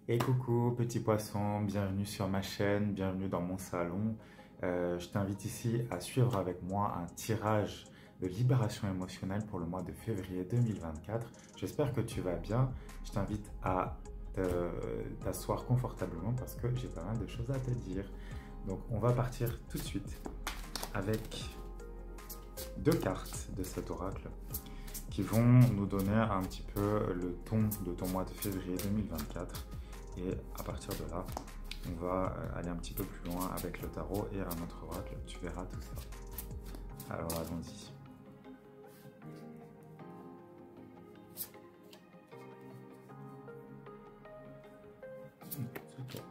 Et coucou petit poisson, bienvenue sur ma chaîne, bienvenue dans mon salon. Je t'invite ici à suivre avec moi un tirage de libération émotionnelle pour le mois de février 2024. J'espère que tu vas bien. Je t'invite à t'asseoir confortablement parce que j'ai pas mal de choses à te dire. Donc on va partir tout de suite avec deux cartes de cet oracle qui vont nous donner un petit peu le ton de ton mois de février 2024. Et à partir de là, on va aller un petit peu plus loin avec le tarot et un autre oracle. Tu verras tout ça. Alors allons-y. C'est toi.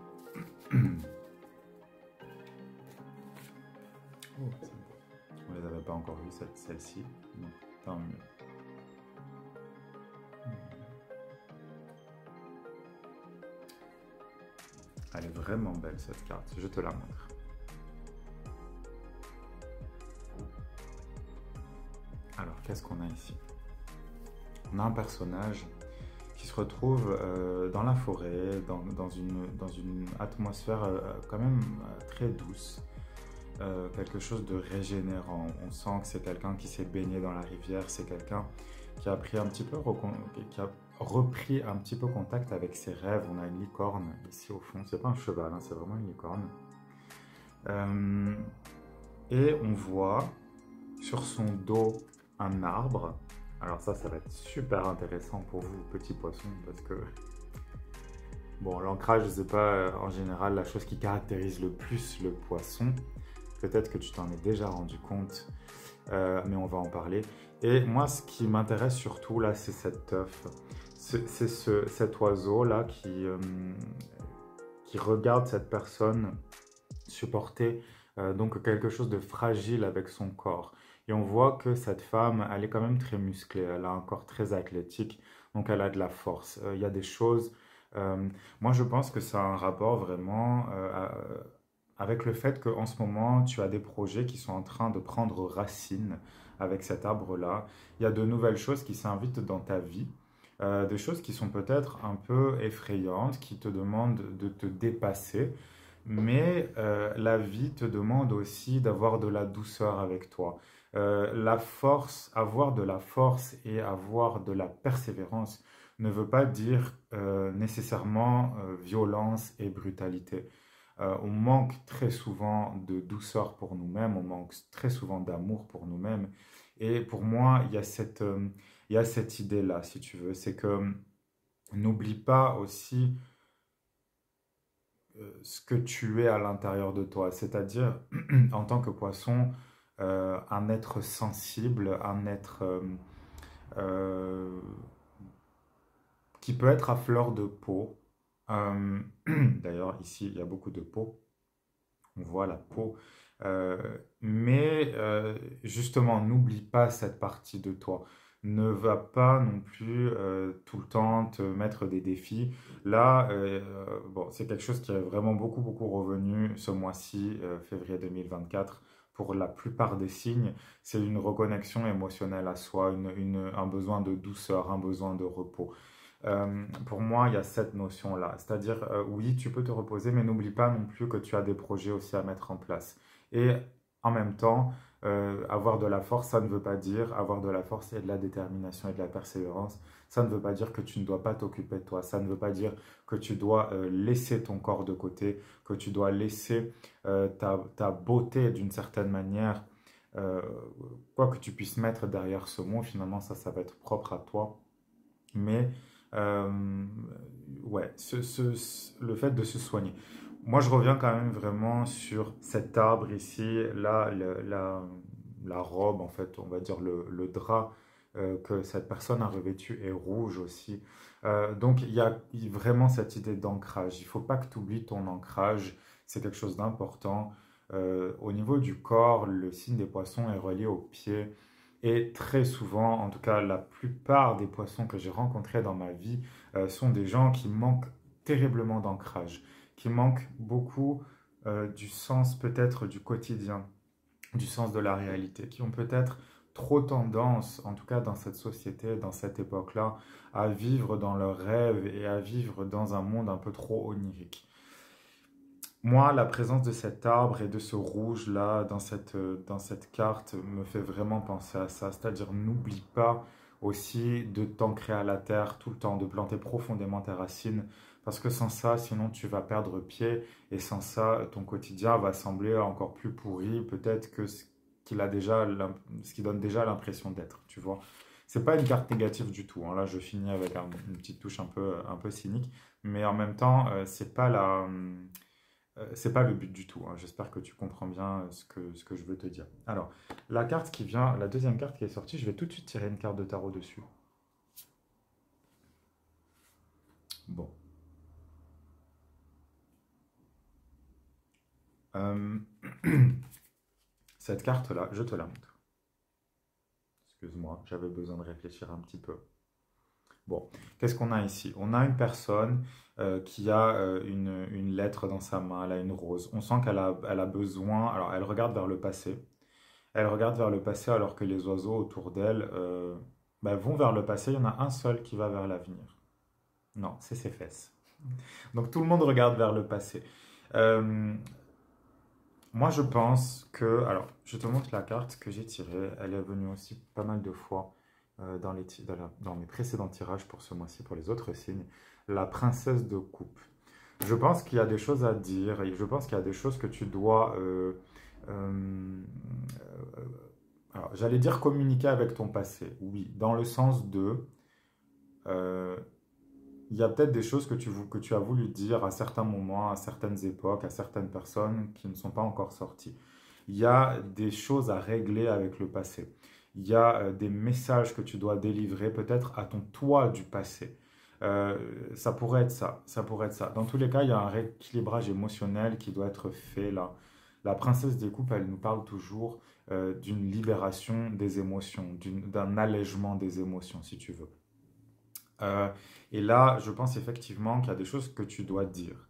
Oh, on ne les avait pas encore vues, celle-ci. Donc tant mieux. Elle est vraiment belle cette carte, je te la montre. Alors, qu'est-ce qu'on a ici? On a un personnage qui se retrouve dans la forêt, dans une atmosphère quand même très douce, quelque chose de régénérant. On sent que c'est quelqu'un qui s'est baigné dans la rivière, c'est quelqu'un qui a pris un petit peu, qui a repris un petit peu contact avec ses rêves. On a une licorne ici au fond, c'est pas un cheval, hein, c'est vraiment une licorne. Et on voit sur son dos un arbre. Alors ça va être super intéressant pour vous, petits poissons, parce que, bon, l'ancrage, je sais pas, en général, la chose qui caractérise le plus le poisson. Peut-être que tu t'en es déjà rendu compte, mais on va en parler. Et moi, ce qui m'intéresse surtout, là, c'est cette teuf. C'est cet oiseau-là qui regarde cette personne supporter donc quelque chose de fragile avec son corps. Et on voit que cette femme, elle est quand même très musclée, elle a un corps très athlétique, donc elle a de la force. Il y a des choses... moi, je pense que ça a un rapport vraiment avec le fait qu'en ce moment, tu as des projets qui sont en train de prendre racine avec cet arbre-là. Il y a de nouvelles choses qui s'invitent dans ta vie, des choses qui sont peut-être un peu effrayantes, qui te demandent de te dépasser, mais la vie te demande aussi d'avoir de la douceur avec toi. La force, avoir de la force et avoir de la persévérance ne veut pas dire nécessairement violence et brutalité. On manque très souvent de douceur pour nous-mêmes, on manque très souvent d'amour pour nous-mêmes. Et pour moi, il y a cette idée-là, si tu veux, c'est que n'oublie pas aussi ce que tu es à l'intérieur de toi, c'est-à-dire en tant que poisson, un être sensible, un être euh, qui peut être à fleur de peau. D'ailleurs, ici, il y a beaucoup de peau, on voit la peau. Mais justement, n'oublie pas cette partie de toi. Ne va pas non plus tout le temps te mettre des défis. Là, bon, c'est quelque chose qui est vraiment beaucoup revenu ce mois-ci, février 2024. Pour la plupart des signes, c'est une reconnexion émotionnelle à soi, un besoin de douceur, un besoin de repos. Pour moi, il y a cette notion-là. C'est-à-dire, oui, tu peux te reposer, mais n'oublie pas non plus que tu as des projets aussi à mettre en place. Et en même temps, avoir de la force, ça ne veut pas dire avoir de la force et de la détermination et de la persévérance. Ça ne veut pas dire que tu ne dois pas t'occuper de toi. Ça ne veut pas dire que tu dois laisser ton corps de côté, que tu dois laisser ta beauté d'une certaine manière. Euh, Quoi que tu puisses mettre derrière ce mot, finalement, ça va être propre à toi. Mais euh, ouais, le fait de se soigner. Moi, je reviens quand même vraiment sur cet arbre ici, là, la robe, en fait, on va dire le drap que cette personne a revêtu est rouge aussi. Donc, il y a vraiment cette idée d'ancrage. Il ne faut pas que tu oublies ton ancrage, c'est quelque chose d'important. Au niveau du corps, le signe des poissons est relié aux pieds. Et très souvent, en tout cas la plupart des poissons que j'ai rencontrés dans ma vie, sont des gens qui manquent terriblement d'ancrage, qui manquent beaucoup du sens peut-être du quotidien, du sens de la réalité, qui ont peut-être trop tendance, en tout cas dans cette société, dans cette époque-là, à vivre dans leurs rêves et à vivre dans un monde un peu trop onirique. Moi, la présence de cet arbre et de ce rouge-là dans cette carte me fait vraiment penser à ça. C'est-à-dire, n'oublie pas aussi de t'ancrer à la terre tout le temps, de planter profondément tes racines, parce que sans ça, sinon tu vas perdre pied, et sans ça, ton quotidien va sembler encore plus pourri, peut-être que ce qui donne déjà l'impression d'être, tu vois. C'est pas une carte négative du tout, hein. Là, je finis avec une petite touche un peu cynique, mais en même temps, c'est pas le but du tout, hein. J'espère que tu comprends bien ce que je veux te dire. Alors, la deuxième carte qui est sortie, je vais tout de suite tirer une carte de tarot dessus. Bon. Euh, Cette carte-là, je te la montre. Excuse-moi, j'avais besoin de réfléchir un petit peu. Bon, qu'est-ce qu'on a ici? On a une personne qui a une lettre dans sa main, elle a une rose. On sent elle a besoin, alors elle regarde vers le passé. Elle regarde vers le passé alors que les oiseaux autour d'elle vont vers le passé. Il y en a un seul qui va vers l'avenir. Non, c'est ses fesses. Donc tout le monde regarde vers le passé. Euh, Moi, je pense que... Alors, je te montre la carte que j'ai tirée. Elle est venue aussi pas mal de fois dans mes précédents tirages pour ce mois-ci, pour les autres signes. La princesse de coupe. Je pense qu'il y a des choses à dire et je pense qu'il y a des choses que tu dois... euh, alors, j'allais dire communiquer avec ton passé. Oui, dans le sens de... euh, il y a peut-être des choses que tu as voulu dire à certains moments, à certaines époques, à certaines personnes qui ne sont pas encore sorties. Il y a des choses à régler avec le passé. Il y a des messages que tu dois délivrer peut-être à ton toi du passé. Euh, Ça pourrait être ça, ça pourrait être ça. Dans tous les cas, il y a un rééquilibrage émotionnel qui doit être fait là. La princesse des coupes, elle nous parle toujours d'une libération des émotions, d'un allègement des émotions, si tu veux. Euh, et là, je pense effectivement qu'il y a des choses que tu dois dire.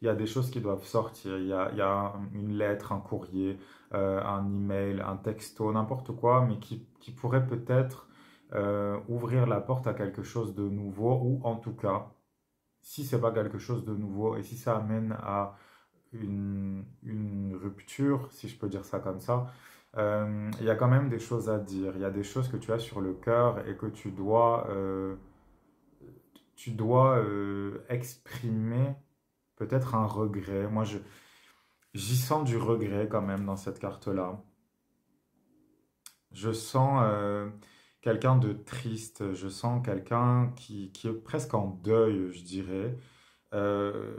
Il y a des choses qui doivent sortir. Il y a une lettre, un courrier, un email, un texto, n'importe quoi, mais qui pourrait peut-être ouvrir la porte à quelque chose de nouveau, ou en tout cas, si c'est pas quelque chose de nouveau, et si ça amène à une rupture, si je peux dire ça comme ça, il y a quand même des choses à dire. Il y a des choses que tu as sur le cœur et que tu dois exprimer peut-être un regret. J'y sens du regret quand même dans cette carte-là. Je sens quelqu'un de triste, je sens quelqu'un qui est presque en deuil, je dirais. Euh,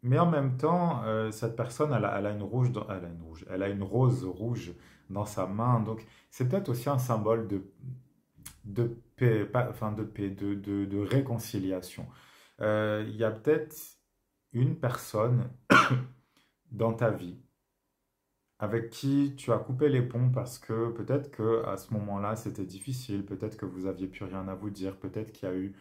mais en même temps, cette personne, elle a une elle a une rose rouge dans sa main. Donc, c'est peut-être aussi un symbole de paix, enfin de paix, de réconciliation. Il y a peut-être une personne dans ta vie avec qui tu as coupé les ponts parce que peut-être que à ce moment-là c'était difficile, peut-être que vous aviez plus rien à vous dire, peut-être qu'il y a eu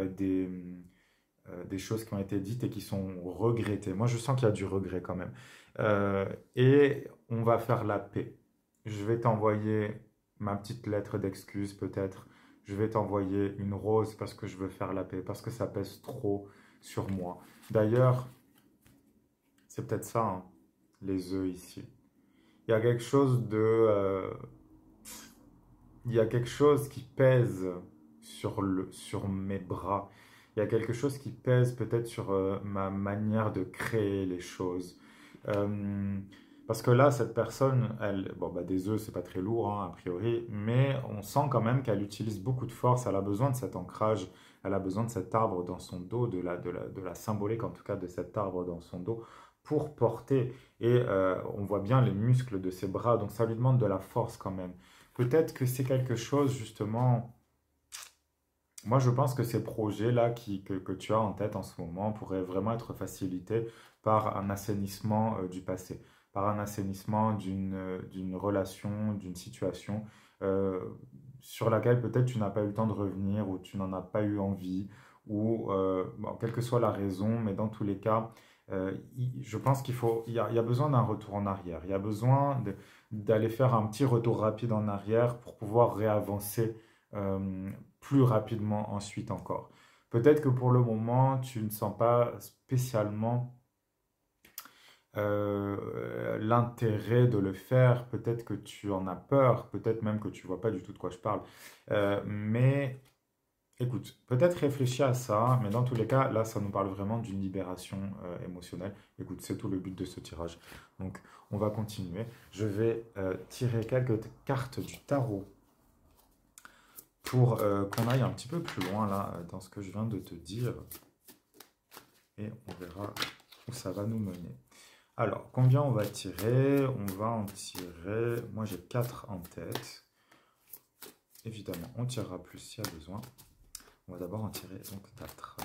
des choses qui ont été dites et qui sont regrettées. Moi je sens qu'il y a du regret quand même. Et on va faire la paix. Je vais t'envoyer ma petite lettre d'excuse peut-être. Je vais t'envoyer une rose parce que je veux faire la paix, parce que ça pèse trop sur moi. D'ailleurs, c'est peut-être ça, hein, les œufs ici. Il y a quelque chose il y a quelque chose qui pèse sur mes bras. Il y a quelque chose qui pèse peut-être sur ma manière de créer les choses. Euh, Parce que là, cette personne, bon, bah, des œufs, c'est pas très lourd, hein, a priori, mais on sent quand même qu'elle utilise beaucoup de force. Elle a besoin de cet ancrage, elle a besoin de cet arbre dans son dos, de la symbolique en tout cas de cet arbre dans son dos pour porter. Et on voit bien les muscles de ses bras, donc ça lui demande de la force quand même. Peut-être que c'est quelque chose justement. Moi, je pense que ces projets-là que tu as en tête en ce moment pourraient vraiment être facilités par un assainissement du passé, par un assainissement d'une relation, d'une situation euh, sur laquelle peut-être tu n'as pas eu le temps de revenir ou tu n'en as pas eu envie ou bon, quelle que soit la raison, mais dans tous les cas, Je pense il y a besoin d'un retour en arrière. Il y a besoin d'aller faire un petit retour rapide en arrière pour pouvoir réavancer plus rapidement ensuite encore. Peut-être que pour le moment, tu ne sens pas spécialement l'intérêt de le faire. Peut-être que tu en as peur, peut-être même que tu vois pas du tout de quoi je parle. Mais écoute, peut-être réfléchir à ça, mais dans tous les cas, là, ça nous parle vraiment d'une libération émotionnelle. Écoute, c'est tout le but de ce tirage. Donc, on va continuer. Je vais tirer quelques cartes du tarot pour qu'on aille un petit peu plus loin là dans ce que je viens de te dire. Et on verra où ça va nous mener. Alors, combien on va tirer? On va en tirer... Moi, j'ai 4 en tête. Évidemment, on tirera plus s'il y a besoin. On va d'abord en tirer donc 4.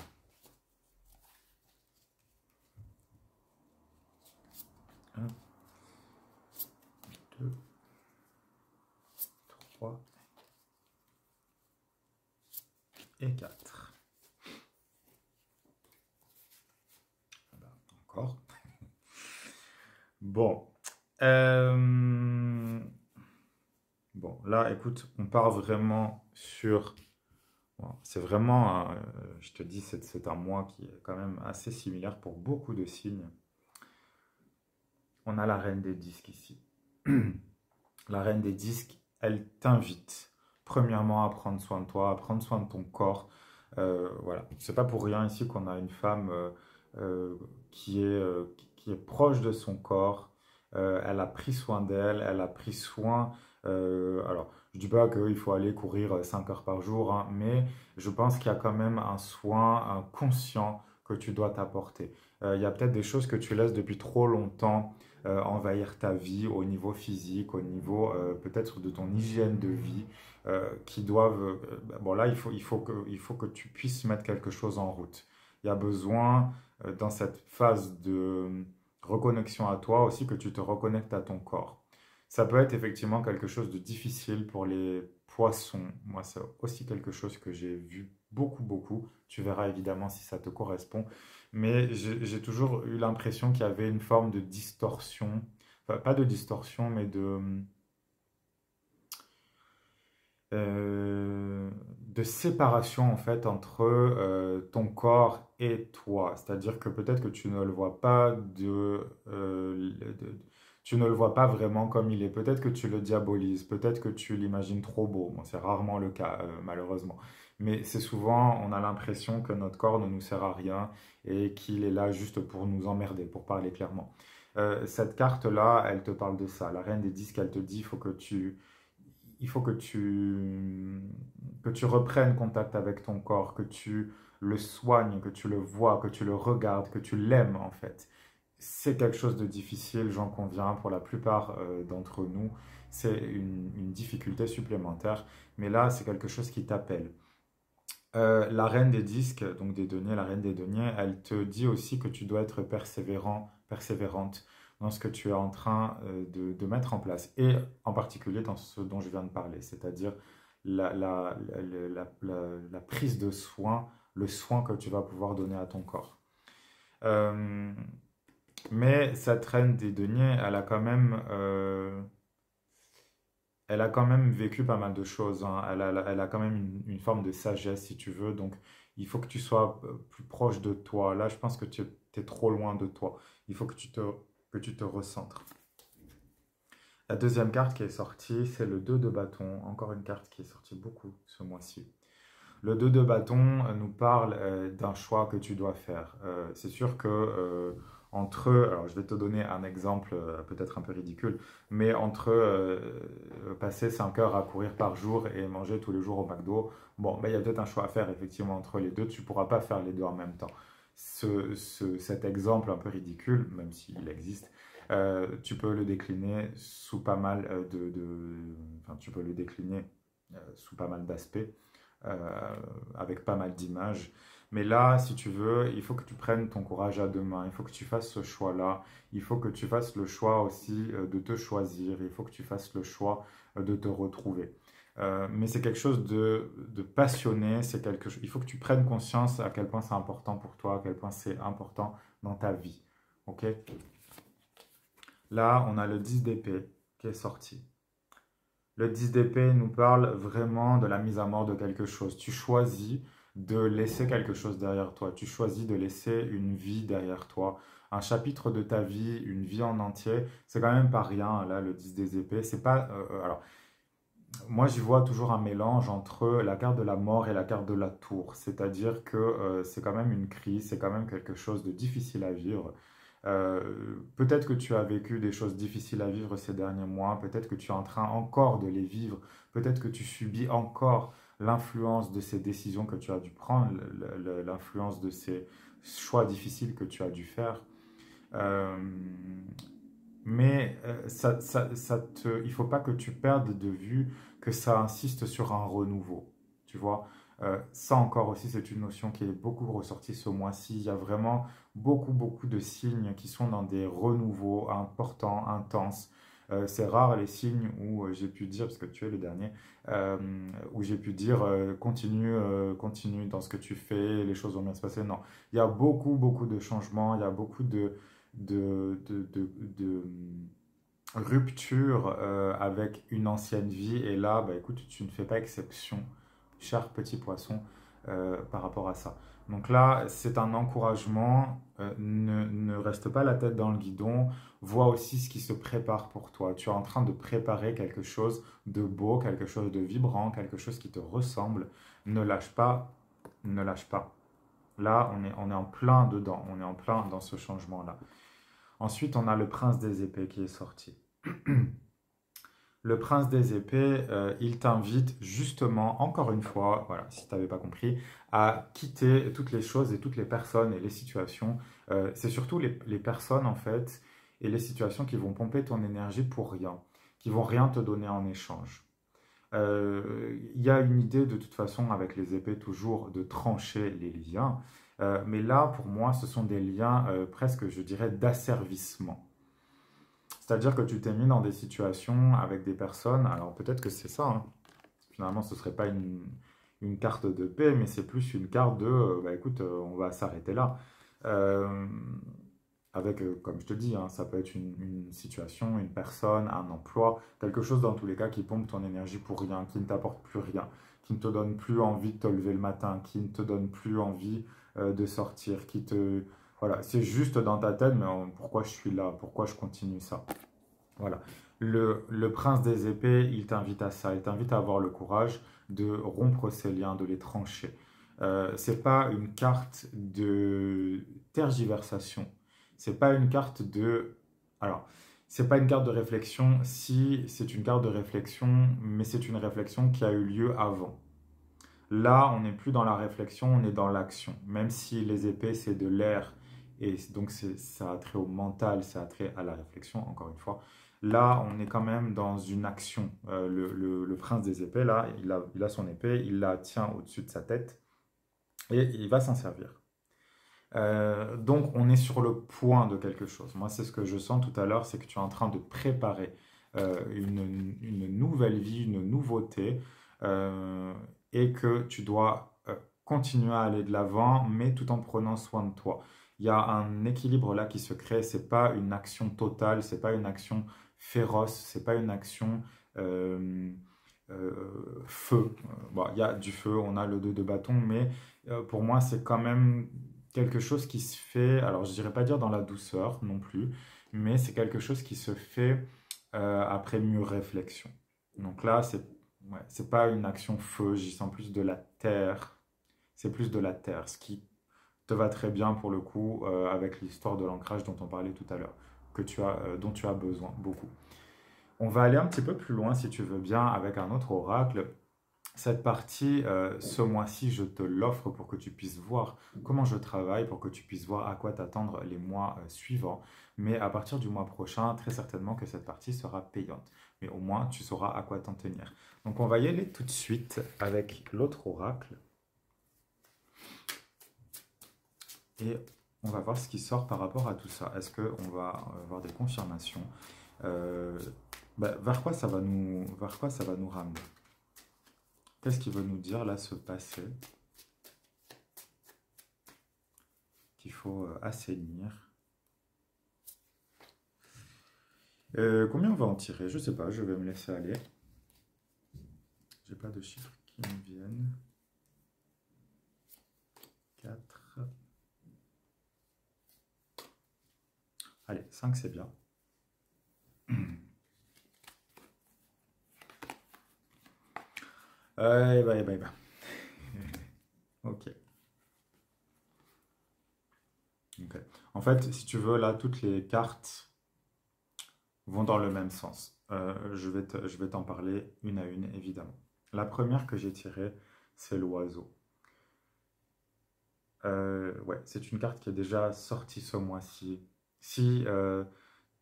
1, 2, 3 et 4. Encore. Bon. Bon, là, écoute, on part vraiment sur... Bon, c'est vraiment, je te dis, c'est un mois qui est quand même assez similaire pour beaucoup de signes. On a la reine des disques ici. La reine des disques, elle t'invite, premièrement, à prendre soin de toi, à prendre soin de ton corps. Voilà, c'est pas pour rien ici qu'on a une femme euh, qui est proche de son corps. Elle a pris soin d'elle, elle a pris soin. Alors, je dis pas qu'il faut aller courir 5 heures par jour, hein, mais je pense qu'il y a quand même un soin, un conscient que tu dois t'apporter. Il y a peut-être des choses que tu laisses depuis trop longtemps envahir ta vie au niveau physique, au niveau peut-être de ton hygiène de vie, qui doivent... bon là, il faut que tu puisses mettre quelque chose en route. Il y a besoin, dans cette phase de reconnexion à toi aussi, que tu te reconnectes à ton corps. Ça peut être effectivement quelque chose de difficile pour les poissons. Moi, c'est aussi quelque chose que j'ai vu beaucoup, beaucoup. Tu verras évidemment si ça te correspond. Mais j'ai toujours eu l'impression qu'il y avait une forme de distorsion. Enfin, pas de distorsion, mais de séparation en fait entre ton corps et toi. C'est-à-dire que peut-être que tu ne le vois pas tu ne le vois pas vraiment comme il est. Peut-être que tu le diabolises, peut-être que tu l'imagines trop beau. Bon, c'est rarement le cas, malheureusement. Mais c'est souvent, on a l'impression que notre corps ne nous sert à rien et qu'il est là juste pour nous emmerder, pour parler clairement. Cette carte-là, elle te parle de ça. La reine des disques, elle te dit, il faut que tu reprennes contact avec ton corps, que tu le soignes, que tu le vois, que tu le regardes, que tu l'aimes en fait. C'est quelque chose de difficile, j'en conviens, pour la plupart d'entre nous. C'est une difficulté supplémentaire, mais là, c'est quelque chose qui t'appelle. La reine des disques, donc des deniers, la reine des deniers, elle te dit aussi que tu dois être persévérant, persévérante dans ce que tu es en train de mettre en place. Et en particulier dans ce dont je viens de parler, c'est-à-dire la prise de soin, le soin que tu vas pouvoir donner à ton corps. Euh, mais cette reine des deniers, elle a quand même vécu pas mal de choses, hein. Elle a quand même une forme de sagesse, si tu veux. Donc, il faut que tu sois plus proche de toi. Là, je pense que tu es trop loin de toi. Il faut que tu te recentres. La deuxième carte qui est sortie, c'est le 2 de bâton. Encore une carte qui est sortie beaucoup ce mois-ci. Le 2 de bâton nous parle d'un choix que tu dois faire. C'est sûr que alors je vais te donner un exemple peut-être un peu ridicule, mais entre passer 5 heures à courir par jour et manger tous les jours au McDo, bon, ben, il y a peut-être un choix à faire effectivement entre les deux. Tu ne pourras pas faire les deux en même temps. Cet exemple un peu ridicule, même s'il existe, tu peux le décliner sous pas mal enfin, tu peux le décliner sous pas mal d'aspects avec pas mal d'images. Mais là, si tu veux, il faut que tu prennes ton courage à deux mains. Il faut que tu fasses ce choix-là. Il faut que tu fasses le choix aussi de te choisir. Il faut que tu fasses le choix de te retrouver. Mais c'est quelque chose de passionné. Il faut que tu prennes conscience à quel point c'est important pour toi, à quel point c'est important dans ta vie. ok? Là, on a le 10 d'épée qui est sorti. Le 10 d'épée nous parle vraiment de la mise à mort de quelque chose. Tu choisis de laisser quelque chose derrière toi. Tu choisis de laisser une vie derrière toi. Un chapitre de ta vie, une vie en entier. C'est quand même pas rien, là, le 10 des épées. C'est pas... alors, moi, j'y vois toujours un mélange entre la carte de la mort et la carte de la tour. C'est-à-dire que c'est quand même une crise, c'est quand même quelque chose de difficile à vivre. Peut-être que tu as vécu des choses difficiles à vivre ces derniers mois, peut-être que tu es en train encore de les vivre, peut-être que tu subis encore l'influence de ces décisions que tu as dû prendre, l'influence de ces choix difficiles que tu as dû faire. Euh, mais il ne faut pas que tu perdes de vue que ça insiste sur un renouveau. Tu vois. Ça encore aussi, c'est une notion qui est beaucoup ressortie ce mois-ci. Il y a vraiment beaucoup de signes qui sont dans des renouveaux importants, intenses. C'est rare les signes où j'ai pu dire, parce que tu es le dernier, euh, où j'ai pu dire continue dans ce que tu fais, les choses vont bien se passer. Non, il y a beaucoup de changements, il y a beaucoup de rupture avec une ancienne vie. Et là, bah, écoute, tu ne fais pas exception, cher petit poisson, par rapport à ça. Donc là, c'est un encouragement. Ne reste pas la tête dans le guidon. Vois aussi ce qui se prépare pour toi. Tu es en train de préparer quelque chose de beau, quelque chose de vibrant, quelque chose qui te ressemble. Ne lâche pas, ne lâche pas. Là, on est en plein dedans. On est en plein dans ce changement-là. Ensuite, on a le prince des épées qui est sorti. Le prince des épées, il t'invite justement, encore une fois, voilà, si tu n'avais pas compris, à quitter toutes les choses et toutes les personnes et les situations. C'est surtout les personnes, en fait, et les situations qui vont pomper ton énergie pour rien, qui vont rien te donner en échange. Il y a une idée de toute façon avec les épées toujours de trancher les liens, mais là pour moi ce sont des liens presque je dirais d'asservissement. C'est-à-dire que tu t'es mis dans des situations avec des personnes, alors peut-être que c'est ça, hein. Finalement ce serait pas une carte de paix, mais c'est plus une carte de bah écoute on va s'arrêter là. Euh, avec, comme je te dis, hein, ça peut être une situation, une personne, un emploi, quelque chose dans tous les cas qui pompe ton énergie pour rien, qui ne t'apporte plus rien, qui ne te donne plus envie de te lever le matin, qui ne te donne plus envie de sortir, qui te... Voilà, c'est juste dans ta tête, mais pourquoi je suis là, pourquoi je continue ça? Voilà. Le prince des épées, il t'invite à ça, il t'invite à avoir le courage de rompre ces liens, de les trancher. C'est pas une carte de tergiversation, c'est pas une carte de... Alors, c'est pas une carte de réflexion si c'est une carte de réflexion, mais c'est une réflexion qui a eu lieu avant. Là, on n'est plus dans la réflexion, on est dans l'action. Même si les épées, c'est de l'air, et donc ça a trait au mental, ça a trait à la réflexion, encore une fois. Là, on est quand même dans une action. Le prince des épées, là, il a son épée, il la tient au-dessus de sa tête, et il va s'en servir. Donc, on est sur le point de quelque chose. Moi, c'est ce que je sens tout à l'heure, c'est que tu es en train de préparer une nouvelle vie, une nouveauté, euh, et que tu dois continuer à aller de l'avant, mais tout en prenant soin de toi. Il y a un équilibre là qui se crée. C'est pas une action totale, c'est pas une action féroce, c'est pas une action feu. Bon, il y a du feu, on a le 2 de bâton, mais pour moi, c'est quand même quelque chose qui se fait, alors je dirais pas dire dans la douceur non plus, mais c'est quelque chose qui se fait après mûre réflexion. Donc là, c'est pas une action feu, j'y sens plus de la terre, c'est plus de la terre, ce qui te va très bien pour le coup avec l'histoire de l'ancrage dont on parlait tout à l'heure, dont tu as besoin beaucoup. On va aller un petit peu plus loin si tu veux bien avec un autre oracle. Cette partie, ce mois-ci, je te l'offre pour que tu puisses voir comment je travaille, pour que tu puisses voir à quoi t'attendre les mois suivants. Mais à partir du mois prochain, très certainement que cette partie sera payante. Mais au moins, tu sauras à quoi t'en tenir. Donc, on va y aller tout de suite avec l'autre oracle. Et on va voir ce qui sort par rapport à tout ça. Est-ce qu'on va avoir des confirmations vers quoi ça va nous ramener? Qu'est-ce qui veut nous dire là, ce passé qu'il faut assainir? Combien on va en tirer? Je sais pas, je vais me laisser aller. J'ai pas de chiffres qui me viennent. 4. Allez, 5 c'est bien. Eh ben. Ok. Ok. En fait, si tu veux, là, toutes les cartes vont dans le même sens. Je vais t'en parler une à une, évidemment. La première que j'ai tirée, c'est l'oiseau. Ouais, c'est une carte qui est déjà sortie ce mois-ci. Si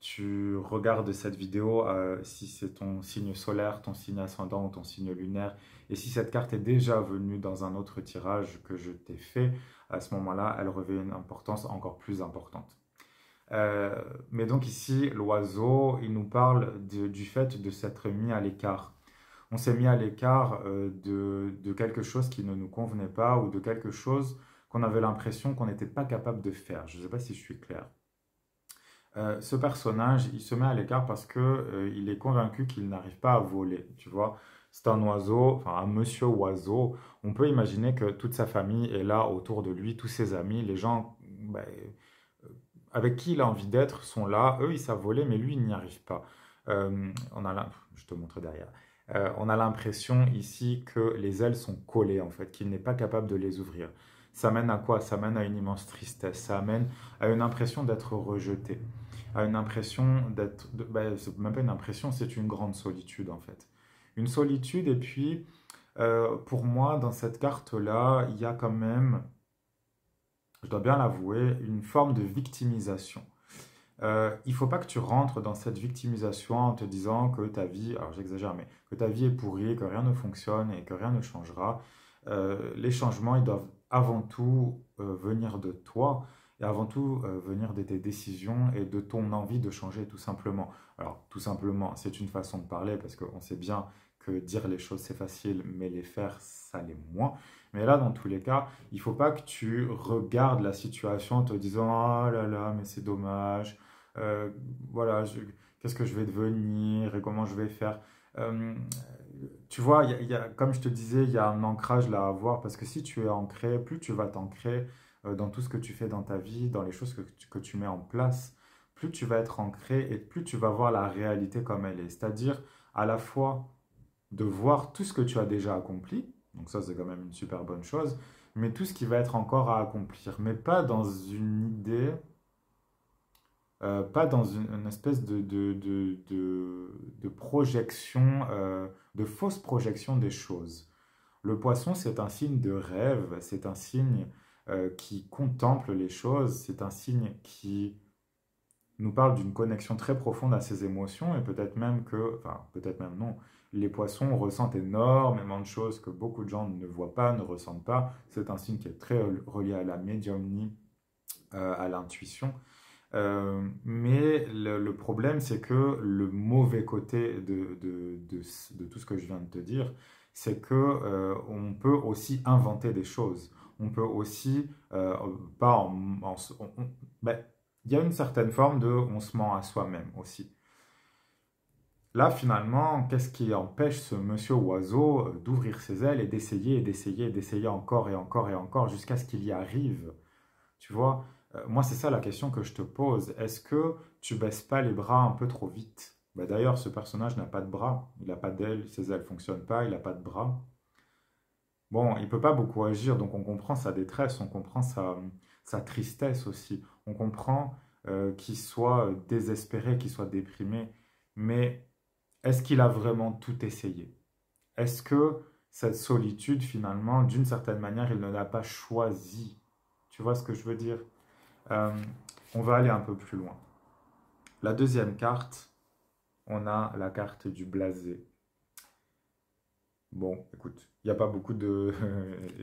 tu regardes cette vidéo, si c'est ton signe solaire, ton signe ascendant ou ton signe lunaire, et si cette carte est déjà venue dans un autre tirage que je t'ai fait, à ce moment-là, elle revêt une importance encore plus importante. Euh, mais donc ici, l'oiseau, il nous parle du fait de s'être mis à l'écart. On s'est mis à l'écart de quelque chose qui ne nous convenait pas ou de quelque chose qu'on avait l'impression qu'on n'était pas capable de faire. Je ne sais pas si je suis clair. Ce personnage, il se met à l'écart parce que il est convaincu qu'il n'arrive pas à voler, tu vois. C'est un oiseau, enfin un monsieur oiseau. On peut imaginer que toute sa famille est là autour de lui, tous ses amis, les gens ben, avec qui il a envie d'être sont là. Eux, ils savent voler, mais lui, il n'y arrive pas. Je te montre derrière. On a l'impression ici que les ailes sont collées, en fait, qu'il n'est pas capable de les ouvrir. Ça mène à quoi? Ça mène à une immense tristesse. Ça amène à une impression d'être rejeté, à une impression d'être... c'est même pas une impression, c'est une grande solitude, en fait. Une solitude, et puis, pour moi, dans cette carte-là, il y a quand même, je dois bien l'avouer, une forme de victimisation. Il ne faut pas que tu rentres dans cette victimisation en te disant que ta vie, alors j'exagère, mais que ta vie est pourrie, que rien ne fonctionne et que rien ne changera. Les changements, ils doivent avant tout venir de toi et avant tout venir de tes décisions et de ton envie de changer tout simplement. Alors tout simplement, c'est une façon de parler parce qu'on sait bien que dire les choses c'est facile, mais les faire ça l'est moins. Mais là, dans tous les cas, il ne faut pas que tu regardes la situation en te disant oh là là, mais c'est dommage, euh, voilà, qu'est-ce que je vais devenir et comment je vais faire. Euh, Tu vois, comme je te disais, il y a un ancrage là à avoir parce que si tu es ancré, plus tu vas t'ancrer dans tout ce que tu fais dans ta vie, dans les choses que tu mets en place, plus tu vas être ancré et plus tu vas voir la réalité comme elle est. C'est-à-dire à la fois de voir tout ce que tu as déjà accompli, donc ça c'est quand même une super bonne chose, mais tout ce qui va être encore à accomplir, mais pas dans une idée pas dans une espèce de projection, de fausse projection des choses. Le poisson, c'est un signe de rêve, c'est un signe qui contemple les choses, c'est un signe qui nous parle d'une connexion très profonde à ses émotions et peut-être même que, enfin peut-être même non, les poissons ressentent énormément de choses que beaucoup de gens ne voient pas, ne ressentent pas. C'est un signe qui est très relié à la médiumnie, à l'intuition. Mais le problème, c'est que le mauvais côté de tout ce que je viens de te dire, c'est que on peut aussi inventer des choses. On peut aussi, pas ben, il y a une certaine forme de on se ment à soi-même aussi. Là, finalement, qu'est-ce qui empêche ce monsieur oiseau d'ouvrir ses ailes et d'essayer et d'essayer et d'essayer encore et encore et encore jusqu'à ce qu'il y arrive? Tu vois, moi, c'est ça la question que je te pose. Est-ce que tu baisses pas les bras un peu trop vite? Bah, d'ailleurs, ce personnage n'a pas de bras, il n'a pas d'ailes, ses ailes ne fonctionnent pas, il n'a pas de bras. Bon, il peut pas beaucoup agir, donc on comprend sa détresse, on comprend sa tristesse aussi. On comprend qu'il soit désespéré, qu'il soit déprimé. Mais est-ce qu'il a vraiment tout essayé? Est-ce que cette solitude, finalement, d'une certaine manière, il ne l'a pas choisie? Tu vois ce que je veux dire? Euh, on va aller un peu plus loin. La deuxième carte, on a la carte du blasé. Bon, écoute, il n'y a pas beaucoup de...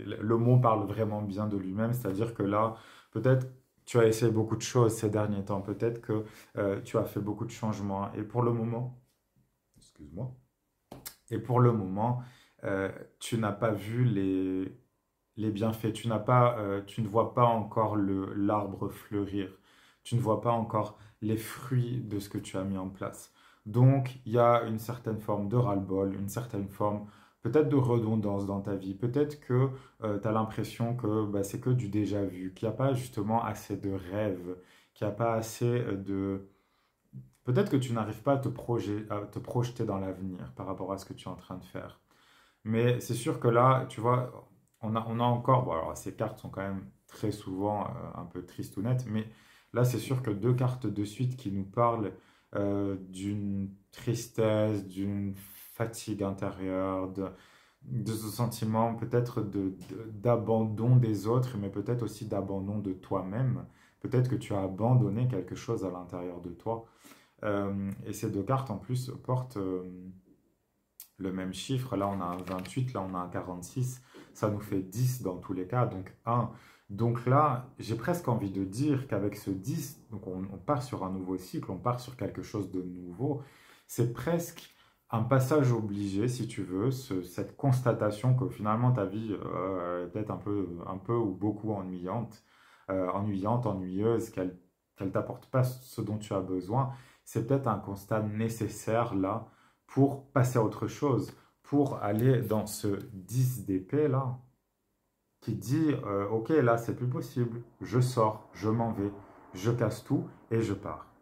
Le mot parle vraiment bien de lui-même, c'est-à-dire que là, peut-être tu as essayé beaucoup de choses ces derniers temps, peut-être que tu as fait beaucoup de changements, et pour le moment, excuse-moi, et pour le moment, tu n'as pas vu les bienfaits. Tu ne vois pas encore l'arbre fleurir. Tu ne vois pas encore les fruits de ce que tu as mis en place. Donc, il y a une certaine forme de ras-le-bol, une certaine forme peut-être de redondance dans ta vie. Peut-être que tu as l'impression que bah, c'est que du déjà vu, qu'il n'y a pas justement assez de rêves, qu'il n'y a pas assez de... Peut-être que tu n'arrives pas à te projeter dans l'avenir par rapport à ce que tu es en train de faire. Mais c'est sûr que là, tu vois, on a encore... Bon, alors ces cartes sont quand même très souvent un peu tristounettes, mais là, c'est sûr que deux cartes de suite qui nous parlent d'une tristesse, d'une fatigue intérieure, de ce sentiment peut-être d'abandon des autres, mais peut-être aussi d'abandon de toi-même. Peut-être que tu as abandonné quelque chose à l'intérieur de toi. Et ces deux cartes en plus portent le même chiffre. Là, on a un 28, là, on a un 46. Ça nous fait 10 dans tous les cas, donc 1. Donc là, j'ai presque envie de dire qu'avec ce 10, donc on part sur un nouveau cycle, on part sur quelque chose de nouveau. C'est presque un passage obligé, si tu veux, cette constatation que finalement ta vie est peut-être un peu ou beaucoup ennuyante, ennuyeuse, qu'elle t'apporte pas ce dont tu as besoin. C'est peut-être un constat nécessaire là pour passer à autre chose, pour aller dans ce 10 d'épée là, qui dit ok, là c'est plus possible, je sors, je m'en vais, je casse tout et je pars.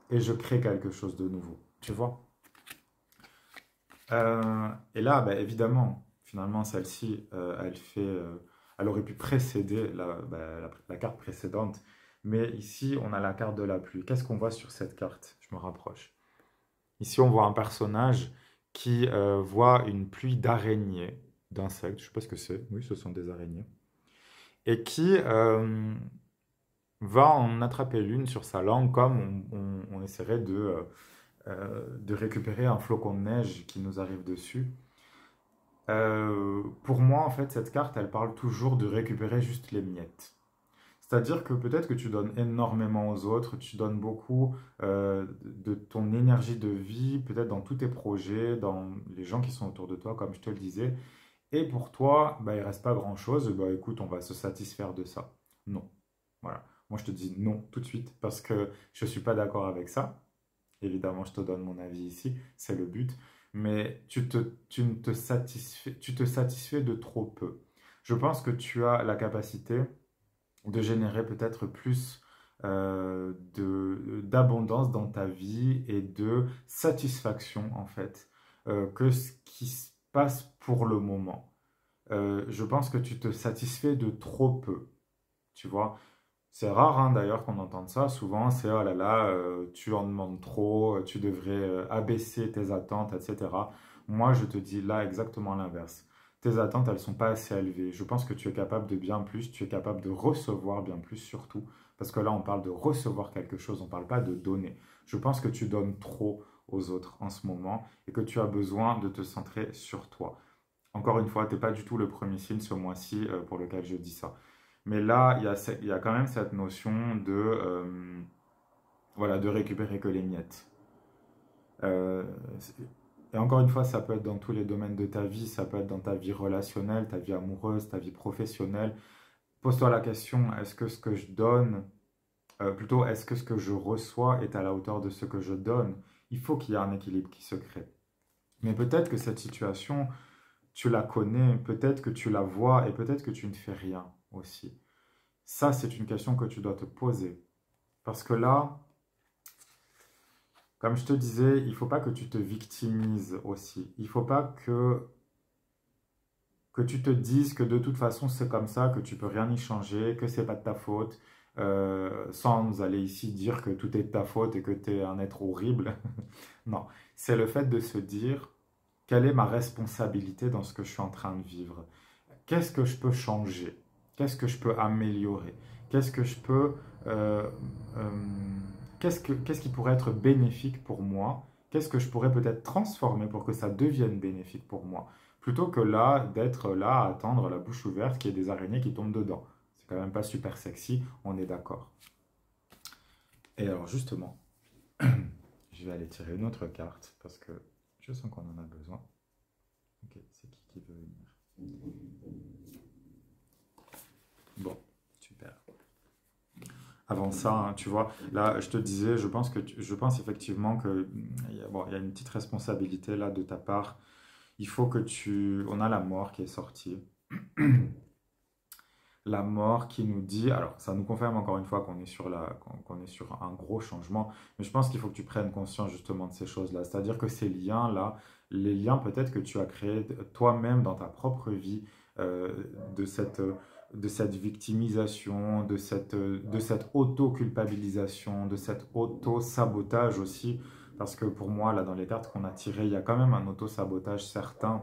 Et je crée quelque chose de nouveau. Tu vois. Et là, bah, évidemment, finalement, celle-ci, elle aurait pu précéder la carte précédente. Mais ici, on a la carte de la pluie. Qu'est-ce qu'on voit sur cette carte? Je me rapproche. Ici, on voit un personnage qui voit une pluie d'araignées, d'insectes, je ne sais pas ce que c'est, oui, ce sont des araignées, et qui va en attraper l'une sur sa langue comme on essaierait de récupérer un flocon de neige qui nous arrive dessus. Pour moi, en fait, cette carte, elle parle toujours de récupérer juste les miettes. C'est-à-dire que peut-être que tu donnes énormément aux autres, tu donnes beaucoup de ton énergie de vie, peut-être dans tous tes projets, dans les gens qui sont autour de toi, comme je te le disais. Et pour toi, bah, il ne reste pas grand-chose. Bah, écoute, on va se satisfaire de ça. Non. Voilà. Moi, je te dis non tout de suite parce que je ne suis pas d'accord avec ça. Évidemment, je te donne mon avis ici, c'est le but. Mais tu te satisfais de trop peu. Je pense que tu as la capacité de générer peut-être plus d'abondance dans ta vie et de satisfaction en fait que ce qui se passe pour le moment. Je pense que tu te satisfais de trop peu, tu vois. C'est rare hein, d'ailleurs qu'on entende ça. Souvent, c'est oh là là, tu en demandes trop, tu devrais abaisser tes attentes, etc. Moi, je te dis là exactement l'inverse. Tes attentes, elles sont pas assez élevées. Je pense que tu es capable de bien plus, tu es capable de recevoir bien plus surtout. Parce que là, on parle de recevoir quelque chose, on ne parle pas de donner. Je pense que tu donnes trop aux autres en ce moment et que tu as besoin de te centrer sur toi. Encore une fois, tu n'es pas du tout le premier signe ce mois-ci pour lequel je dis ça. Mais là, il y a quand même cette notion voilà, de récupérer que les miettes. Euh, et encore une fois, ça peut être dans tous les domaines de ta vie, ça peut être dans ta vie relationnelle, ta vie amoureuse, ta vie professionnelle. Pose-toi la question, est-ce que ce que je donne, plutôt est-ce que ce que je reçois est à la hauteur de ce que je donne? Il faut qu'il y ait un équilibre qui se crée. Mais peut-être que cette situation, tu la connais, peut-être que tu la vois et peut-être que tu ne fais rien aussi. Ça, c'est une question que tu dois te poser. Parce que là, comme je te disais, il ne faut pas que tu te victimises aussi. Il ne faut pas que tu te dises que de toute façon c'est comme ça, que tu peux rien y changer, que c'est pas de ta faute, sans aller ici dire que tout est de ta faute et que tu es un être horrible. Non, c'est le fait de se dire quelle est ma responsabilité dans ce que je suis en train de vivre. Qu'est-ce que je peux changer? Qu'est-ce que je peux améliorer? Qu'est-ce que je peux... euh, euh, qu'est-ce qui pourrait être bénéfique pour moi? Qu'est-ce que je pourrais peut-être transformer pour que ça devienne bénéfique pour moi? Plutôt que là, d'être là à attendre la bouche ouverte qu'il y ait des araignées qui tombent dedans. C'est quand même pas super sexy, on est d'accord. Et alors justement, je vais aller tirer une autre carte parce que je sens qu'on en a besoin. Ok, c'est qui veut venir? Bon, super. avant ça, hein, tu vois. Là, je te disais, je pense effectivement que bon, il y a une petite responsabilité là de ta part. Il faut que tu... On a la mort qui est sortie. La mort qui nous dit... Alors, ça nous confirme encore une fois qu'on est sur qu'on est sur un gros changement. Mais je pense qu'il faut que tu prennes conscience justement de ces choses-là. C'est-à-dire que ces liens-là, les liens peut-être que tu as créés toi-même dans ta propre vie, euh, de de cette victimisation, de cette auto-culpabilisation, de cet auto-sabotage aussi. Parce que pour moi, là, dans les cartes qu'on a tirées, il y a quand même un auto-sabotage certain,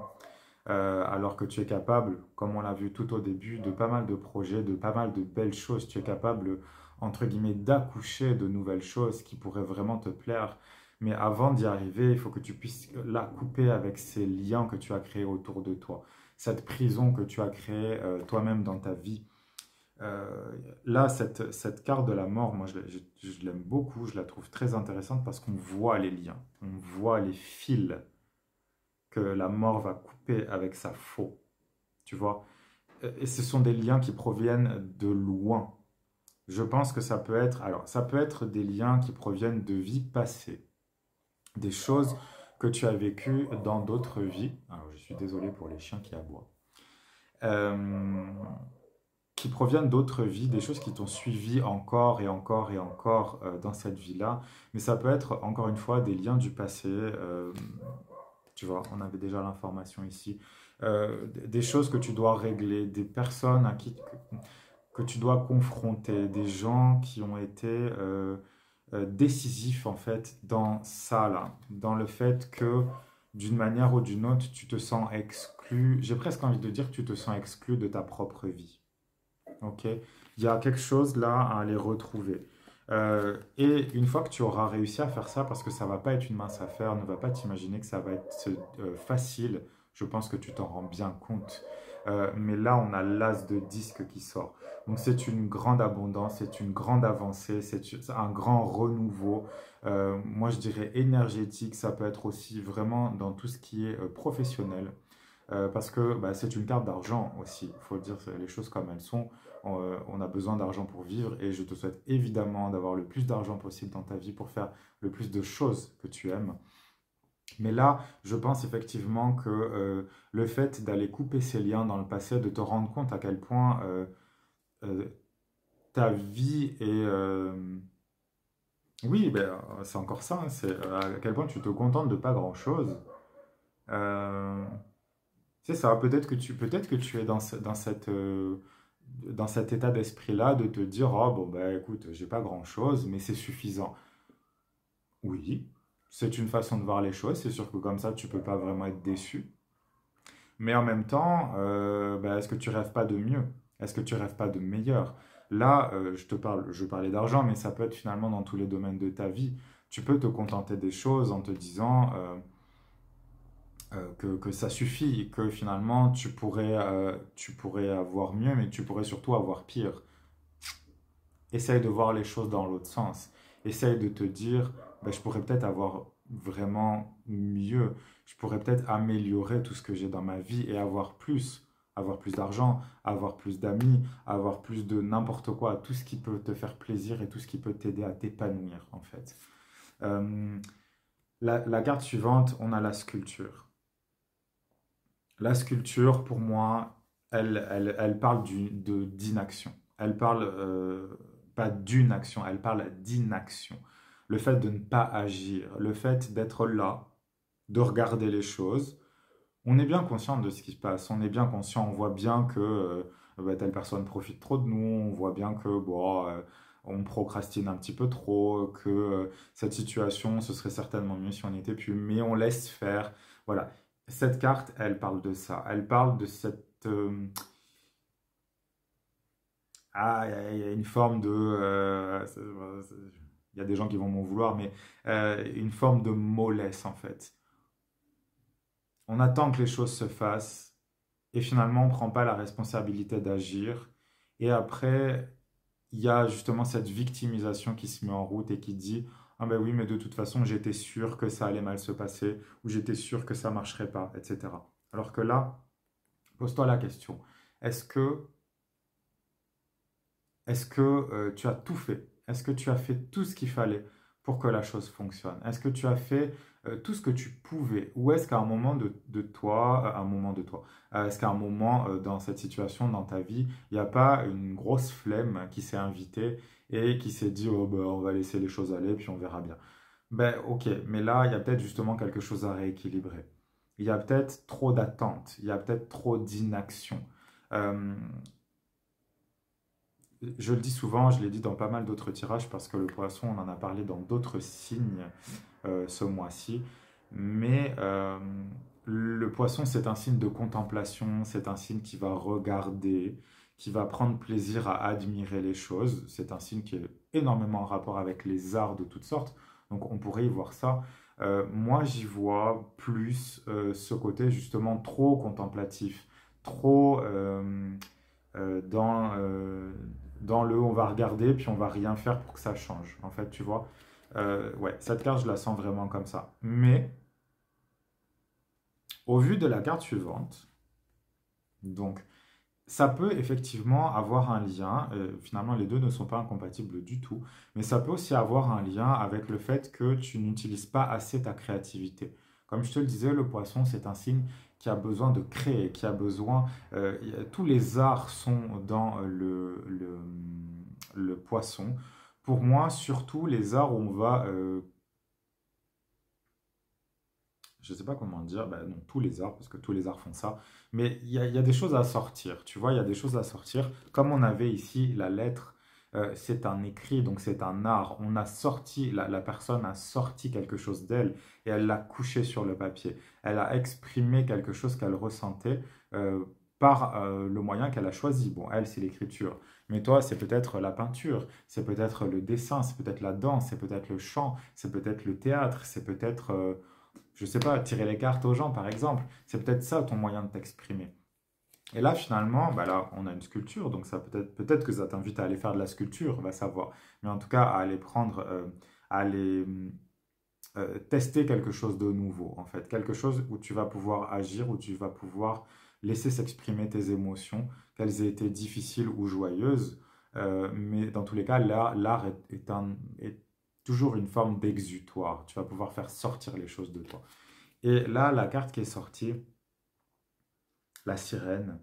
alors que tu es capable, comme on l'a vu tout au début, de pas mal de projets, de pas mal de belles choses. Tu es capable, entre guillemets, d'accoucher de nouvelles choses qui pourraient vraiment te plaire. Mais avant d'y arriver, il faut que tu puisses la couper avec ces liens que tu as créés autour de toi. Cette prison que tu as créée toi-même dans ta vie. Là, cette carte de la mort, moi, je l'aime beaucoup. Je la trouve très intéressante parce qu'on voit les liens. On voit les fils que la mort va couper avec sa faux, tu vois. Et ce sont des liens qui proviennent de loin. Je pense que ça peut être, alors, ça peut être des liens qui proviennent de vies passées, des choses que tu as vécues dans d'autres vies. Alors, je suis désolé pour les chiens qui aboient. Euh, qui proviennent d'autres vies, des choses qui t'ont suivi encore et encore et encore dans cette vie-là. Mais ça peut être, encore une fois, des liens du passé. Tu vois, on avait déjà l'information ici. Des choses que tu dois régler, des personnes que tu dois confronter, des gens qui ont été décisifs en fait dans ça là, dans le fait que d'une manière ou d'une autre, tu te sens exclu. J'ai presque envie de dire que tu te sens exclu de ta propre vie. Ok? Il y a quelque chose là à aller retrouver. Et une fois que tu auras réussi à faire ça, parce que ça va pas être une mince affaire, ne va pas t'imaginer que ça va être facile. Je pense que tu t'en rends bien compte. Mais là, on a l'as de disque qui sort. Donc c'est une grande abondance, c'est une grande avancée, c'est un grand renouveau. Moi, je dirais énergétique. Ça peut être aussi vraiment dans tout ce qui est professionnel. Parce que bah, c'est une carte d'argent aussi, il faut dire les choses comme elles sont. On a besoin d'argent pour vivre et je te souhaite évidemment d'avoir le plus d'argent possible dans ta vie pour faire le plus de choses que tu aimes. Mais là, je pense effectivement que le fait d'aller couper ces liens dans le passé, de te rendre compte à quel point euh, ta vie est... oui, ben, c'est encore ça, hein, c'est à quel point tu te contentes de pas grand-chose. Euh, C'est ça, peut-être que tu es dans cet état d'esprit-là de te dire, oh bon, bah écoute, j'ai pas grand-chose, mais c'est suffisant. Oui, c'est une façon de voir les choses, c'est sûr que comme ça, tu peux pas vraiment être déçu. Mais en même temps, bah, est-ce que tu rêves pas de mieux? Est-ce que tu rêves pas de meilleur? Là, je parlais d'argent, mais ça peut être finalement dans tous les domaines de ta vie. Tu peux te contenter des choses en te disant, que ça suffit, que finalement tu pourrais avoir mieux, mais tu pourrais surtout avoir pire. Essaye de voir les choses dans l'autre sens. Essaye de te dire, ben, je pourrais peut-être avoir vraiment mieux. Je pourrais peut-être améliorer tout ce que j'ai dans ma vie et avoir plus d'argent, avoir plus d'amis, avoir plus de n'importe quoi, tout ce qui peut te faire plaisir et tout ce qui peut t'aider à t'épanouir en fait. Euh, la carte suivante, on a la sculpture. La sculpture, pour moi, elle parle d'inaction. Elle parle pas d'une action, elle parle d'inaction. Le fait de ne pas agir, le fait d'être là, de regarder les choses. On est bien conscient de ce qui se passe, on est bien conscient, on voit bien que bah, telle personne profite trop de nous, on voit bien que bon, on procrastine un petit peu trop, que cette situation, ce serait certainement mieux si on était plus, mais on laisse faire. Voilà, cette carte, elle parle de ça, elle parle de cette... ah, il y a une forme de... il y a des gens qui vont m'en vouloir, mais une forme de mollesse en fait. On attend que les choses se fassent et finalement on ne prend pas la responsabilité d'agir. Et après, il y a justement cette victimisation qui se met en route et qui dit, ah ben oui, mais de toute façon, j'étais sûr que ça allait mal se passer ou j'étais sûr que ça marcherait pas, etc. Alors que là, pose-toi la question, est-ce que, est-ce que tu as tout fait? Est-ce que tu as fait tout ce qu'il fallait pour que la chose fonctionne? Est-ce que tu as fait tout ce que tu pouvais? Ou est-ce qu'à un moment de toi, est-ce qu'à un moment dans cette situation, dans ta vie, il n'y a pas une grosse flemme qui s'est invitée et qui s'est dit, oh, ben, on va laisser les choses aller, puis on verra bien. Ben ok, mais là, il y a peut-être justement quelque chose à rééquilibrer. Il y a peut-être trop d'attentes, il y a peut-être trop d'inaction. Euh, je le dis souvent, je l'ai dit dans pas mal d'autres tirages parce que le poisson, on en a parlé dans d'autres signes ce mois-ci. Mais le poisson, c'est un signe de contemplation, c'est un signe qui va regarder, qui va prendre plaisir à admirer les choses. C'est un signe qui est énormément en rapport avec les arts de toutes sortes. Donc on pourrait y voir ça. Moi, j'y vois plus ce côté justement trop contemplatif, trop dans le on va regarder puis on va rien faire pour que ça change. En fait, tu vois. Ouais, cette carte, je la sens vraiment comme ça. Mais au vu de la carte suivante, donc ça peut effectivement avoir un lien, finalement les deux ne sont pas incompatibles du tout, mais ça peut aussi avoir un lien avec le fait que tu n'utilises pas assez ta créativité. Comme je te le disais, le poisson, c'est un signe qui a besoin de créer, qui a besoin... tous les arts sont dans le poisson. Pour moi, surtout les arts où on va je ne sais pas comment dire, ben non, tous les arts, parce que tous les arts font ça, mais il y a des choses à sortir, tu vois, il y a des choses à sortir. Comme on avait ici la lettre, c'est un écrit, donc c'est un art. On a sorti, la personne a sorti quelque chose d'elle et elle l'a couché sur le papier. Elle a exprimé quelque chose qu'elle ressentait par le moyen qu'elle a choisi. Bon, elle, c'est l'écriture. Mais toi, c'est peut-être la peinture, c'est peut-être le dessin, c'est peut-être la danse, c'est peut-être le chant, c'est peut-être le théâtre, c'est peut-être je sais pas, tirer les cartes aux gens, par exemple. C'est peut-être ça ton moyen de t'exprimer. Et là, finalement, bah là, on a une sculpture, donc ça peut-être que ça t'invite à aller faire de la sculpture, va savoir. Mais en tout cas, à aller prendre, à aller tester quelque chose de nouveau, en fait. Quelque chose où tu vas pouvoir agir, où tu vas pouvoir laisser s'exprimer tes émotions, qu'elles aient été difficiles ou joyeuses. Mais dans tous les cas, l'art est toujours une forme d'exutoire. Tu vas pouvoir faire sortir les choses de toi. Et là, la carte qui est sortie, la sirène.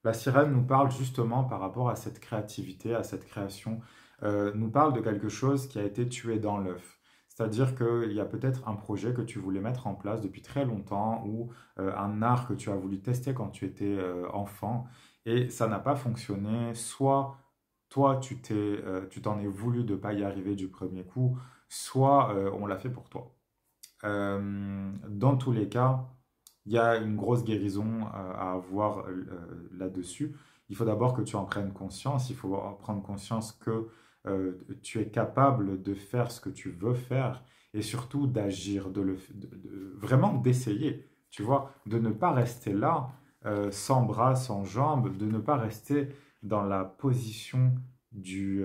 La sirène nous parle justement par rapport à cette créativité, à cette création, nous parle de quelque chose qui a été tué dans l'œuf. C'est-à-dire qu'il y a peut-être un projet que tu voulais mettre en place depuis très longtemps ou un art que tu as voulu tester quand tu étais enfant et ça n'a pas fonctionné. Soit toi, tu t'en es voulu de ne pas y arriver du premier coup, soit on l'a fait pour toi. Dans tous les cas, il y a une grosse guérison à avoir là-dessus. Il faut d'abord que tu en prennes conscience. Il faut prendre conscience que tu es capable de faire ce que tu veux faire et surtout d'agir, vraiment d'essayer. Tu vois, de ne pas rester là sans bras, sans jambes, de ne pas rester dans la position du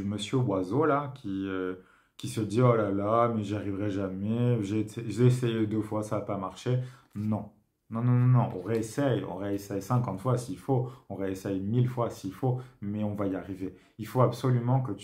monsieur oiseau là qui se dit oh là là mais j'y arriverai jamais j'ai essayé 2 fois ça n'a pas marché non non non non non on réessaye 50 fois s'il faut on réessaye 1000 fois s'il faut mais on va y arriver il faut absolument que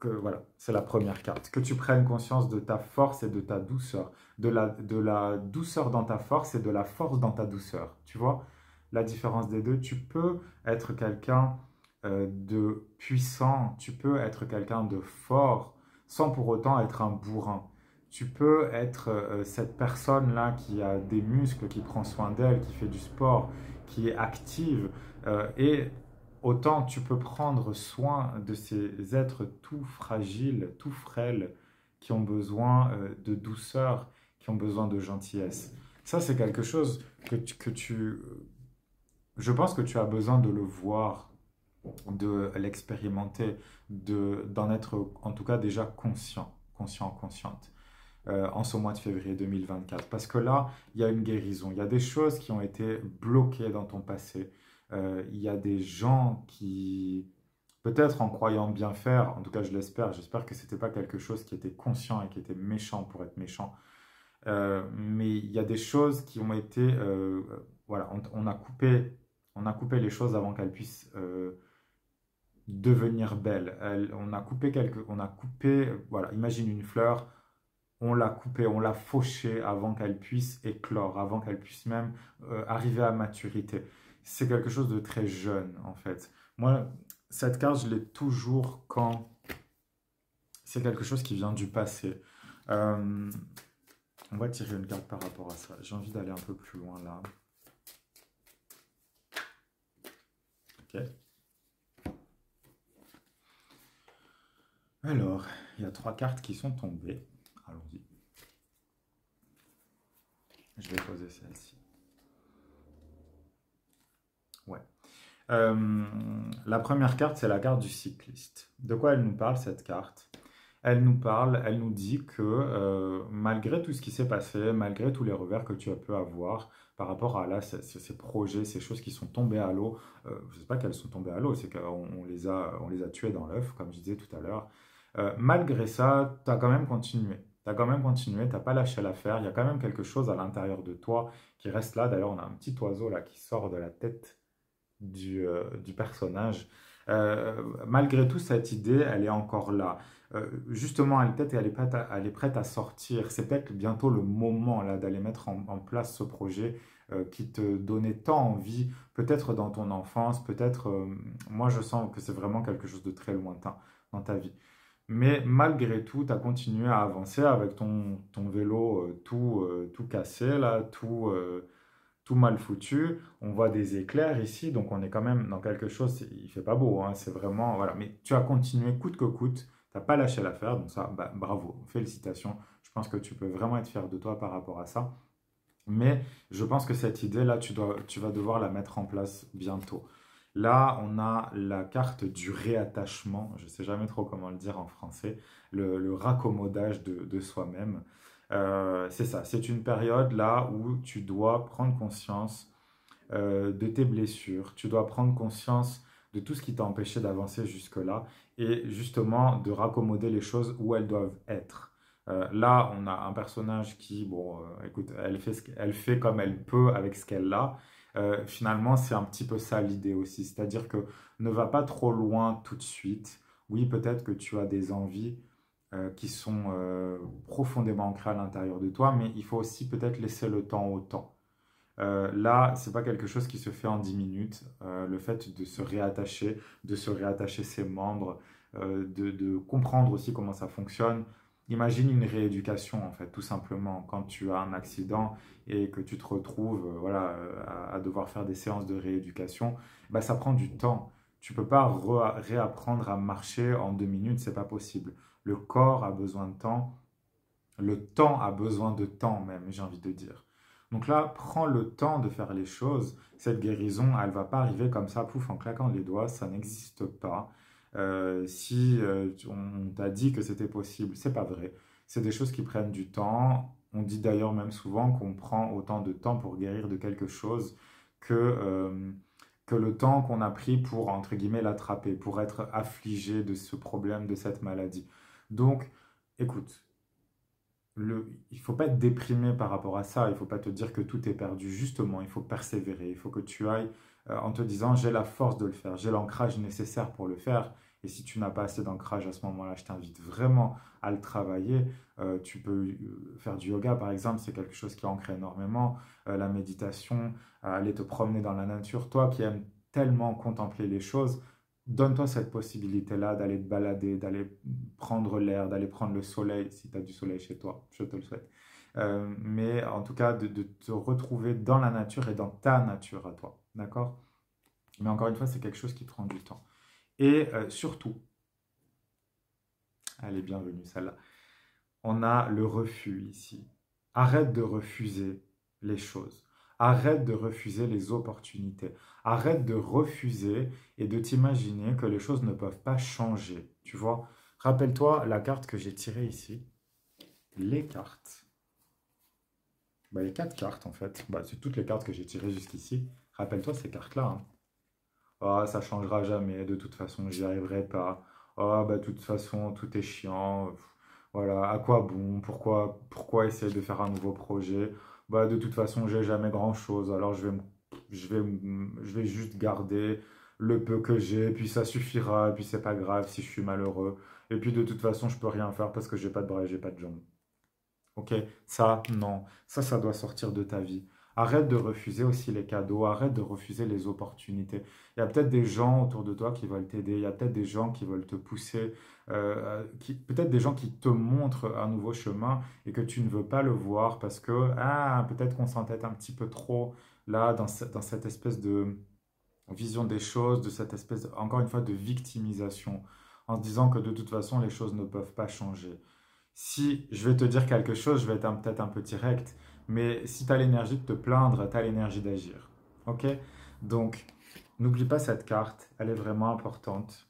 voilà c'est la première carte que tu prennes conscience de ta force et de ta douceur de la douceur dans ta force et de la force dans ta douceur tu vois la différence des deux tu peux être quelqu'un de puissant, tu peux être quelqu'un de fort sans pour autant être un bourrin. Tu peux être cette personne-là qui a des muscles, qui prend soin d'elle, qui fait du sport, qui est active. Et autant tu peux prendre soin de ces êtres tout fragiles, tout frêles, qui ont besoin de douceur, qui ont besoin de gentillesse. Ça, c'est quelque chose je pense que tu as besoin de le voir de l'expérimenter, d'en être en tout cas déjà conscient, conscient, consciente, en ce mois de février 2024. Parce que là, il y a une guérison, il y a des choses qui ont été bloquées dans ton passé, il y a des gens qui, peut-être en croyant bien faire, en tout cas je l'espère, j'espère que c'était pas quelque chose qui était conscient et qui était méchant pour être méchant, mais il y a des choses qui ont été, voilà, on a coupé les choses avant qu'elles puissent devenir belle. On a coupé, voilà, imagine une fleur, on l'a coupée, on l'a fauchée avant qu'elle puisse éclore, avant qu'elle puisse même arriver à maturité. C'est quelque chose de très jeune, en fait. Moi, cette carte, je l'ai toujours quand c'est quelque chose qui vient du passé. Euh, on va tirer une carte par rapport à ça. J'ai envie d'aller un peu plus loin là. Ok. Alors, il y a trois cartes qui sont tombées. Allons-y. Je vais poser celle-ci. Ouais. La première carte, c'est la carte du cycliste. De quoi elle nous parle, cette carte? Elle nous parle, elle nous dit que malgré tout ce qui s'est passé, malgré tous les revers que tu as pu avoir par rapport à là, ces projets, ces choses qui sont tombées à l'eau, je ne sais pas qu'elles sont tombées à l'eau, c'est on les a tuées dans l'œuf, comme je disais tout à l'heure. Malgré ça, tu as quand même continué. Tu as quand même continué, tu n'as pas lâché l'affaire. Il y a quand même quelque chose à l'intérieur de toi qui reste là. D'ailleurs, on a un petit oiseau là qui sort de la tête du personnage. Malgré tout, cette idée, elle est encore là. Justement, elle est prête à sortir. C'est peut-être bientôt le moment là d'aller mettre en place ce projet qui te donnait tant envie, peut-être dans ton enfance, peut-être, moi je sens que c'est vraiment quelque chose de très lointain dans ta vie. Mais malgré tout, tu as continué à avancer avec ton vélo tout cassé, là, tout mal foutu. On voit des éclairs ici, donc on est quand même dans quelque chose, il fait pas beau, hein, c'est vraiment, voilà. Mais tu as continué coûte que coûte, t'as pas lâché l'affaire, donc ça, bah, bravo, félicitations. Je pense que tu peux vraiment être fier de toi par rapport à ça. Mais je pense que cette idée-là, tu vas devoir la mettre en place bientôt. Là, on a la carte du réattachement, je ne sais jamais trop comment le dire en français, le raccommodage de soi-même. C'est ça, c'est une période là où tu dois prendre conscience de tes blessures, tu dois prendre conscience de tout ce qui t'a empêché d'avancer jusque-là et justement de raccommoder les choses où elles doivent être. Là, on a un personnage qui, bon, écoute, elle fait comme elle peut avec ce qu'elle a. Finalement, c'est un petit peu ça l'idée aussi, c'est-à-dire que ne va pas trop loin tout de suite. Oui, peut-être que tu as des envies qui sont profondément ancrées à l'intérieur de toi, mais il faut aussi peut-être laisser le temps au temps. Là, c'est pas quelque chose qui se fait en 10 minutes. Le fait de se réattacher ses membres, de comprendre aussi comment ça fonctionne. Imagine une rééducation, en fait, tout simplement. Quand tu as un accident et que tu te retrouves voilà, à devoir faire des séances de rééducation, bah, ça prend du temps. Tu peux pas réapprendre à marcher en 2 minutes, c'est pas possible. Le corps a besoin de temps, le temps a besoin de temps même, j'ai envie de dire. Donc là, prends le temps de faire les choses. Cette guérison, elle va pas arriver comme ça, pouf, en claquant les doigts, ça n'existe pas. Si on t'a dit que c'était possible, c'est pas vrai. C'est des choses qui prennent du temps. On dit d'ailleurs même souvent qu'on prend autant de temps pour guérir de quelque chose que le temps qu'on a pris pour, entre guillemets, l'attraper, pour être affligé de ce problème, de cette maladie. Donc, écoute, il ne faut pas être déprimé par rapport à ça, il ne faut pas te dire que tout est perdu. Justement, il faut persévérer, il faut que tu ailles en te disant j'ai la force de le faire, j'ai l'ancrage nécessaire pour le faire. Et si tu n'as pas assez d'ancrage à ce moment-là, je t'invite vraiment à le travailler. Tu peux faire du yoga, par exemple, c'est quelque chose qui ancre énormément. La méditation, aller te promener dans la nature. Toi qui aimes tellement contempler les choses, donne-toi cette possibilité-là d'aller te balader, d'aller prendre l'air, d'aller prendre le soleil, si tu as du soleil chez toi, je te le souhaite. Mais en tout cas, de te retrouver dans la nature et dans ta nature à toi, d'accord? Mais encore une fois, c'est quelque chose qui prend du temps. Et surtout, elle est bienvenue celle-là, on a le refus ici. Arrête de refuser les choses. Arrête de refuser les opportunités. Arrête de refuser et de t'imaginer que les choses ne peuvent pas changer. Tu vois? Rappelle-toi la carte que j'ai tirée ici. Les cartes. Bah, les quatre cartes en fait. Bah, c'est toutes les cartes que j'ai tirées jusqu'ici. Rappelle-toi ces cartes-là, hein. Ah, ça changera jamais, de toute façon, j'y arriverai pas. Ah, bah, de toute façon, tout est chiant. Voilà, à quoi bon? Pourquoi essayer de faire un nouveau projet? Bah, de toute façon, j'ai jamais grand-chose. Alors, je vais juste garder. le peu que j'ai, et puis ça suffira, et puis c'est pas grave si je suis malheureux, et puis de toute façon je peux rien faire parce que j'ai pas de bras et j'ai pas de jambes. Ok, ça, non. Ça doit sortir de ta vie. Arrête de refuser aussi les cadeaux, arrête de refuser les opportunités. Il y a peut-être des gens autour de toi qui veulent t'aider, il y a peut-être des gens qui veulent te pousser, peut-être des gens qui te montrent un nouveau chemin et que tu ne veux pas le voir parce que, ah, peut-être qu'on s'entête un petit peu trop là dans cette espèce de vision des choses, de cette espèce, encore une fois, de victimisation, en se disant que de toute façon les choses ne peuvent pas changer. Si je vais te dire quelque chose, je vais être peut-être un peu direct, mais si tu as l'énergie de te plaindre, tu as l'énergie d'agir. Ok? Donc, n'oublie pas cette carte, elle est vraiment importante.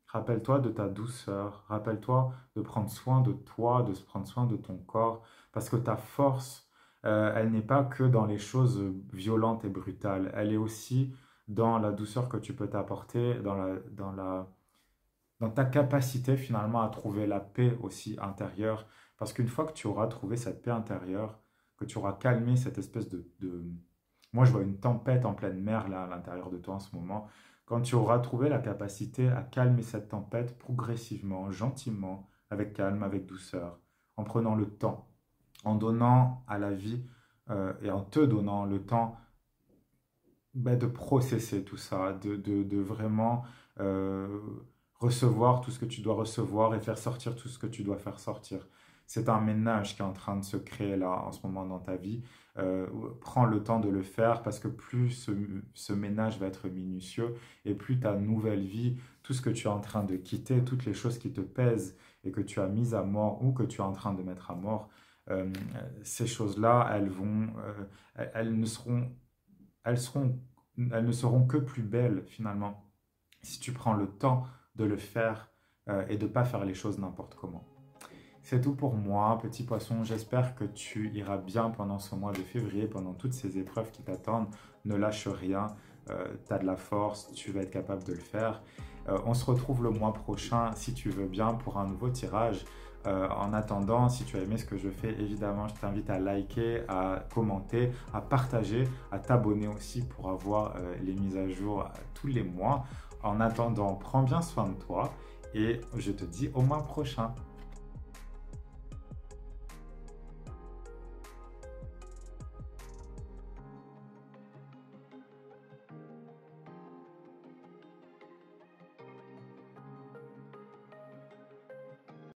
Rappelle-toi de ta douceur, rappelle-toi de prendre soin de toi, de se prendre soin de ton corps, parce que ta force, elle n'est pas que dans les choses violentes et brutales, elle est aussi dans la douceur que tu peux t'apporter, dans ta capacité finalement à trouver la paix aussi intérieure. Parce qu'une fois que tu auras trouvé cette paix intérieure, que tu auras calmé cette espèce Moi, je vois une tempête en pleine mer là à l'intérieur de toi en ce moment. Quand tu auras trouvé la capacité à calmer cette tempête progressivement, gentiment, avec calme, avec douceur, en prenant le temps, en donnant à la vie et en te donnant le temps de processer tout ça, de vraiment euh, recevoir tout ce que tu dois recevoir et faire sortir tout ce que tu dois faire sortir. C'est un ménage qui est en train de se créer là en ce moment dans ta vie. Euh, Prends le temps de le faire parce que plus ce ménage va être minutieux et plus ta nouvelle vie, tout ce que tu es en train de quitter, toutes les choses qui te pèsent et que tu as mises à mort ou que tu es en train de mettre à mort, euh, ces choses-là, elles ne seront elles seront, elles ne seront que plus belles finalement si tu prends le temps de le faire et de ne pas faire les choses n'importe comment. C'est tout pour moi, petit poisson. J'espère que tu iras bien pendant ce mois de février, pendant toutes ces épreuves qui t'attendent. Ne lâche rien, tu as de la force, tu vas être capable de le faire. On se retrouve le mois prochain, si tu veux bien, pour un nouveau tirage. En attendant, si tu as aimé ce que je fais, évidemment, je t'invite à liker, à commenter, à partager, à t'abonner aussi pour avoir les mises à jour tous les mois. En attendant, prends bien soin de toi et je te dis au mois prochain.